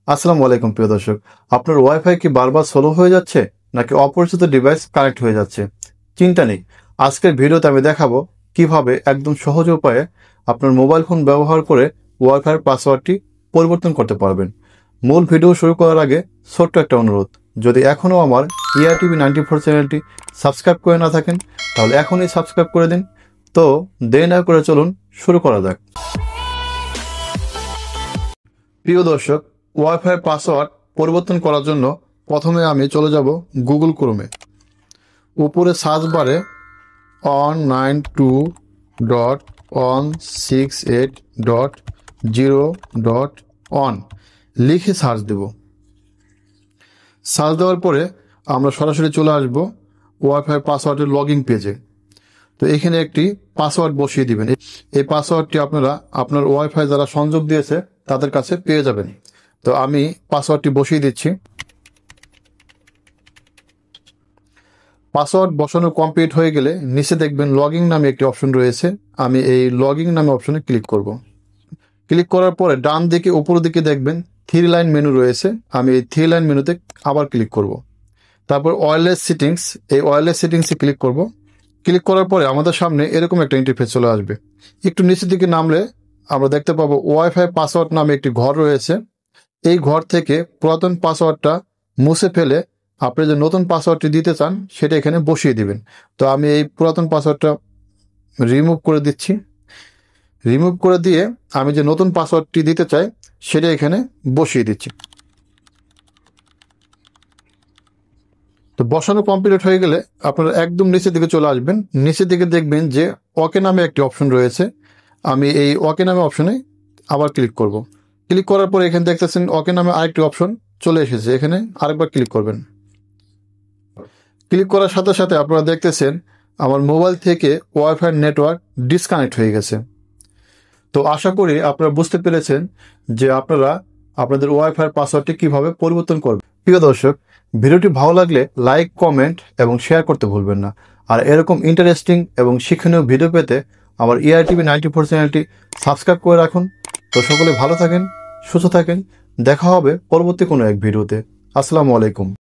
আসসালামু আলাইকুম প্রিয় দর্শক। আপনার ওয়াইফাই কি বারবার স্লো হয়ে যাচ্ছে নাকি অপরিচিত ডিভাইস কানেক্ট হয়ে যাচ্ছে? চিন্তা নেই, আজকের ভিডিওতে আমি দেখাবো কিভাবে একদম সহজ উপায়ে আপনার মোবাইল ফোন ব্যবহার করে ওয়াইফাইয়ের পাসওয়ার্ডটি পরিবর্তন করতে পারবেন। মূল ভিডিও শুরু করার আগে ছোট্ট একটা অনুরোধ, যদি এখনও আমার ERTV 94 চ্যানেলটি সাবস্ক্রাইব করে না থাকেন তাহলে এখনই সাবস্ক্রাইব করে দিন। তো দেরি না করে চলুন শুরু করা যাক। প্রিয় দর্শক, ওয়াইফাই পাসওয়ার্ড পরিবর্তন করার জন্য প্রথমে আমি চলে যাব গুগল ক্রোমে। উপরে সার্চ বারে on92.168.0.1 লিখে সার্চ দেব। সার্চ দেওয়ার পরে আমরা সরাসরি চলে আসব ওয়াইফাই পাসওয়ার্ডের লগইন পেজে। তো এখানে একটি পাসওয়ার্ড বসিয়ে দিবেন। এই পাসওয়ার্ডটি আপনারা আপনার ওয়াইফাই যারা সংযোগ দিয়েছে তাদের কাছে পেয়ে যাবেন। তো আমি পাসওয়ার্ডটি বসিয়ে দিচ্ছি। পাসওয়ার্ড বসানো কমপ্লিট হয়ে গেলে নিচে দেখবেন লগইন নামে একটি অপশন রয়েছে। আমি এই লগইন নামে অপশনে ক্লিক করব। ক্লিক করার পরে ডান দিকে উপরের দিকে দেখবেন 3 লাইন মেনু রয়েছে। আমি এই 3 লাইন মেনুতে আবার ক্লিক করব। তারপর ওয়্যারলেস সেটিংস, এই ওয়্যারলেস সেটিংসে ক্লিক করব। ক্লিক করার পরে আমাদের সামনে এরকম একটা ইন্টারফেস চলে আসবে। একটু নিচের দিকে নামলে আমরা দেখতে পাবো ওয়াইফাই পাসওয়ার্ড নামে একটি ঘর রয়েছে। এই ঘর থেকে পুরাতন পাসওয়ার্ডটা মুছে ফেলে আপনি যে নতুন পাসওয়ার্ডটি দিতে চান সেটা এখানে বসিয়ে দিবেন। তো আমি এই পুরাতন পাসওয়ার্ডটা রিমুভ করে দিচ্ছি। রিমুভ করে দিয়ে আমি যে নতুন পাসওয়ার্ডটি দিতে চাই সেটা এখানে বসিয়ে দিচ্ছি। তো বসানো কমপ্লিট হয়ে গেলে আপনারা একদম নিচের দিকে চলে আসবেন। নিচের দিকে দেখবেন যে ওকে নামে একটি অপশন রয়েছে। আমি এই ওকে নামে অপশনে আবার ক্লিক করব। ক্লিক করার পরে এখানে দেখতেছেন ওকে নামে আরেকটি অপশন চলে এসেছে। এখানে আরেকবার ক্লিক করবেন। ক্লিক করার সাথে সাথে আপনারা দেখতেছেন আমার মোবাইল থেকে ওয়াইফাই নেটওয়ার্ক ডিসকানেক্ট হয়ে গেছে। তো আশা করি আপনারা বুঝতে পেরেছেন যে আপনারা আপনাদের ওয়াইফাইয়ের পাসওয়ার্ডটি কিভাবে পরিবর্তন করবেন। প্রিয় দর্শক, ভিডিওটি ভালো লাগলে লাইক, কমেন্ট এবং শেয়ার করতে ভুলবেন না। আর এরকম ইন্টারেস্টিং এবং শিক্ষণীয় ভিডিও পেতে আমার ERTV 94 চ্যানেলটি সাবস্ক্রাইব করে রাখুন। তো সকলে ভালো থাকেন, সুস্থ থাকেন। দেখা হবে পরবর্তী কোনো এক ভিডিওতে। আসসালামু আলাইকুম।